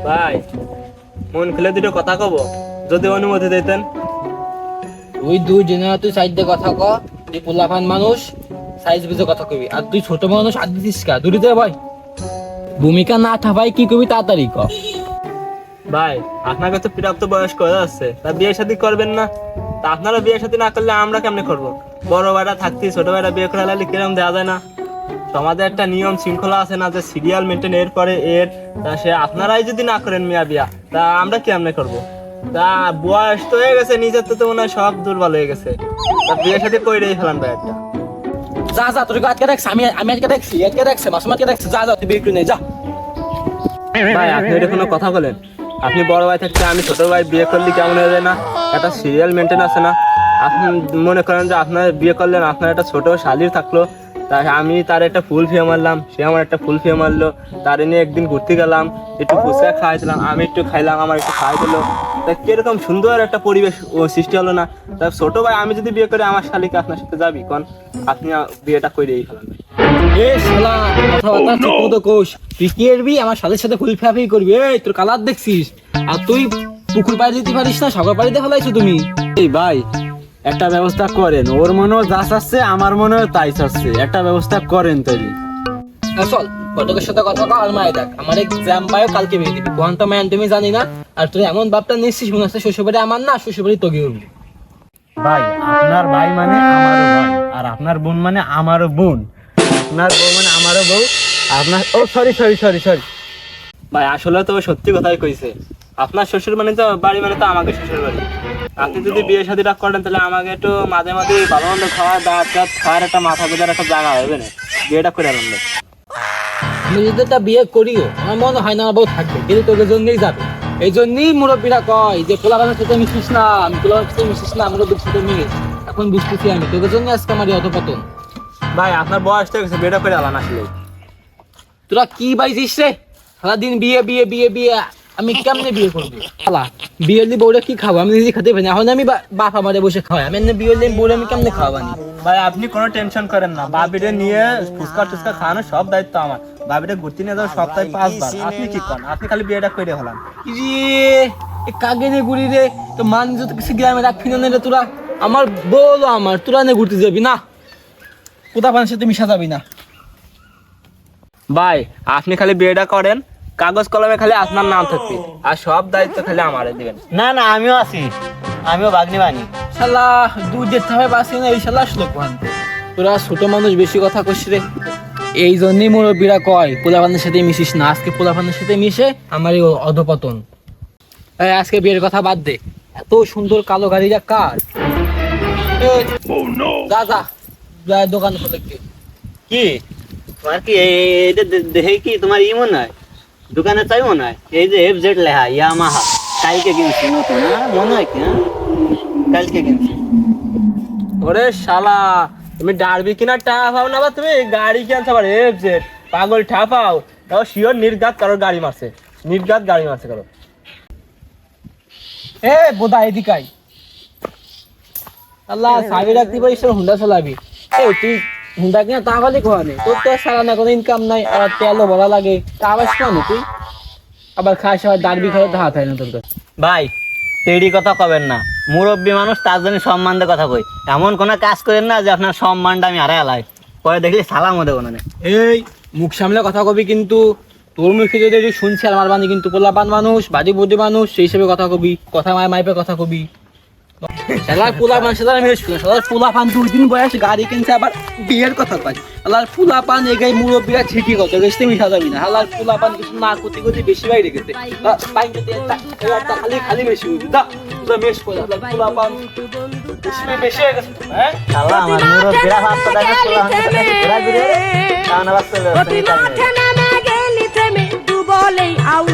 ভাই মন খুলে দুটো কথা কব, যদি অনুমতি দিতেন। তুই দুই জনের তুই সাইড দিয়ে কথা ক, তুই পোলাপান মানুষ সাইজ বুঝে কথা কবি, আর তুই ছোট মানুষ আর দিস কা দূরে দে ভাই। ভূমিকা না থাকাই কি কবি তাড়াতাড়ি ক। ভাই আপনার কাছে প্রাপ্ত বয়স হয়ে যাচ্ছে, তা বিয়ে শাদী করবেন না? তা আপনারা বিয়ে শাদী না করলে আমরা কেমনে করবো? বড় ভাইরা থাকতে ছোট ভাইরা বিয়ে করে লাগলে কিরম দেওয়া যায় না? সমাজে একটা নিয়ম শৃঙ্খলা আছে না, যে সিরিয়াল মেনটেন এর পরে এর। তা সে আপনারাই যদি না করেন মিয়া বিয়া, তা আমরা কেমনে করবো? তা বয়স তো হয়ে গেছে, নিজের তো মনে হয় সব দুর্বল হয়ে গেছে। তা বিয়ে শাদী কইরেই ফেলান ভাই একটা। যা যা, তোর আজকে দেখছি, আমি আজকে দেখছি, আজকে দেখছি মাসুমাকে দেখছি, যা যা তুই বিয়ে করে নে যা। ভাই আপনি এটা কোনো কথা বলেন? আপনি বড় ভাই থাকতে আমি ছোট ভাই বিয়ে করলে কেমন হয়ে যায় না? একটা সিরিয়াল মেনটেন আছে না? আপনি মনে করেন যে আপনার বিয়ে করলেন, আপনার একটা ছোট শালির থাকলো, তাই আমি তার একটা ফুল ফিয়ে মারলাম, সে আমার একটা ফুল ফিয়ে মারলো, তার নিয়ে একদিন ঘুরতে গেলাম, একটু ফুচকা খাওয়াইছিলাম, আমি একটু খাইলাম, আমার একটু খাওয়াই দিলো। তা কিরকম সুন্দর একটা পরিবেশ ও সৃষ্টি হলো না? তা ছোট ভাই আমি যদি বিয়ে করি, আমার শালিকে আপনার সাথে যাবি কোন? আপনি বিয়েটা করেই ফেলান ভাই। এ শালা কথাবার্তা ঠিক মতো কোষ, তুই কি করবি আমার শালের সাথে ফুল ফেফাই করবি? এই তোর কালার দেখছিস, আর তুই পুকুর পাড়ে দিতে পারিস না, সাগর পাড়ে দিয়ে ফেলাইছো তুমি। এই ভাই একটা ব্যবস্থা করেন, ওর মনেও যা চাচ্ছে আমার মনেও তাই চাচ্ছে, একটা ব্যবস্থা করেন তৈরি। চল ফটকের সাথে কথা কর, আর মায়ে দেখ আমার এক্সাম পায়ও কালকে বিয়ে দিবি, কোন তো ম্যান তুমি জানি না। আর তুই এমন বাপটা নিচ্ছিস মনে হচ্ছে শ্বশুরবাড়ি আমার না, শ্বশুরবাড়ি তোকে উঠবি। ভাই আপনার ভাই মানে আমারও ভাই, আর আপনার বোন মানে আমারও বোন, আপনার বউ মানে আমারও বউ, আপনার ও সরি সরি সরি সরি ভাই আসলে তো ও সত্যি কথাই কইছে। আপনার শ্বশুর মানে তো বাড়ি মানে তো আমাকে শ্বশুর বাড়ি। আপনি যদি বিয়ে শাদীটা করেন, তাহলে আমাকে একটু মাঝে মাঝে ভালো মন্দ খাওয়া দাওয়া খাওয়ার একটা মাথা গোজার একটা জায়গা হবে না, বিয়েটা করে আনলে। আমি যদি একটা বিয়ে করিও আমার মনে হয় না আমার বউ থাকবে, কিন্তু তোদের জন্যই যাবে। এই জন্যই মুরব্বীরা কয় যে পোলাপানের সাথে মিশিস না, আমি পোলাপানের সাথে মিশিস না, মুরব্বীর সাথে মিশ। এখন বুঝতেছি আমি তোদের জন্য আজকে আমার এই অধপতন। ভাই আপনার বয়স তো গেছে, বিয়েটা করে আলান আসলে। তোরা কি বাইছিস রে? সারাদিন বিয়ে বিয়ে বিয়ে বিয়ে, আমি কেমনে বিয়ে করবো? শালা বিয়ে দিয়ে বউরে কি খাবো? আমি নিজে খেতে পারি না, এখন আমি বাপ আমারে বসে খাওয়াই, আমি এমনি বিয়ে দিয়ে বউরে আমি কেমনে খাওয়াবানি? ভাই আপনি কোনো টেনশন করেন না, বাবিরে নিয়ে ফুচকা টুচকা খাওয়ানো সব দায়িত্ব আমার। বাবিরে ঘুরতে নিয়ে যাওয়া সপ্তাহে 5 বার। আপনি কি করেন? আপনি খালি বিয়েটা করে হলাম। রে কাগে নে ঘুরি রে, তো মান যত কিছু গ্রামে রাখবি না রে তোরা। আমার বলো আমার, তোরা নে ঘুরতে যাবি না, কোথা পানের সাথে মিশা যাবি না। ভাই আপনি খালি বিয়েটা করেন, কাগজ কলমে খালি আপনার নাম থাকবে, আর সব দায়িত্ব খালি আমারে দিবেন। না না আমিও আছি, আমিও বাগনি বানি। শালা দুধের থামে বাঁচি না, এই শালা আসলো কোন? তোরা ছোট মানুষ বেশি কথা কইস রে। এই জন্যই মুরব্বীরা কয় পোলাপানের সাথে মিশিস না, আজকে পোলাপানের সাথে মিশে আমার এই অধপতন। এই আজকে বিয়ের কথা বাদ দে, এত সুন্দর কালো গাড়িটা কার? এই, যা যা যা দোকান খোলে কি কি তোমার কি এইটা দেখে কি তোমার ই মনে হয় দোকানে চাই মনে হয়? এই যে FZ লেখা ইয়ামাহা, কালকে কিনছি নতুন, মনে হয় কি? কালকে কিনছি। ওরে শালা তুমি ডারবি কিনার টাকা পাও না, বা তুমি গাড়ি কিনছো আবার FZ? পাগল ঠাপাও, তাও শিওর নির্ঘাত কারোর গাড়ি মারছে, নির্ঘাত গাড়ি মারছে কারো। এ বোধা এদিকাই আল্লাহ সাবি রাখতে পারিস, হুন্ডা চালাবি। এই তুই হুন্ডা কিনা তা খালি খোয়া নেই, তোর তো সারা না কোনো ইনকাম নাই, আবার তেলও ভরা লাগে, তা আবার শোনো তুই আবার খাস, আবার ডারবি খাওয়া হাত হয় না তোর কাছে। ভাই তেড়ি কথা কবেন না, মুরব্বী মানুষ তার জন্য সম্মান দিয়ে কথা কই। এমন কোনো কাজ করেন না যে আপনার সম্মানটা আমি হারাই আলাই, পরে দেখলি সালামও দেবো না। এই মুখ সামলে কথা কবি, কিন্তু তোর মুখে যদি একটু শুনছি আর মারবানি, কিন্তু পোলাপান মানুষ বাড়ি বুদ্ধি মানুষ সেই হিসেবে কথা কবি, কথা মাইপে কথা কবি। শালার পোলাপান সাথে আমি শালার পোলাপান 2 দিন বয়স গাড়ি কিনছে, আবার বিয়ের কথা কয়। শালার পোলাপান এগাই মুরব্বীরা ঠিকই কথা গেছে, মিশা যাবি না। শালার পোলাপান কিছু না করতে করতে বেশি বাইরে গেছে, খালি খালি বেশি হইছে। দা তোরা মেশ করে শালার পোলাপান বেশি হয়ে গেছে। হ্যাঁ শালা আমার মুরব্বীরা ভাবতে দেখে পোলা হাতে ঘোরা ঘুরে তাও না বাচ্চা নামে গেলি প্রেমে ডুবলেই আউ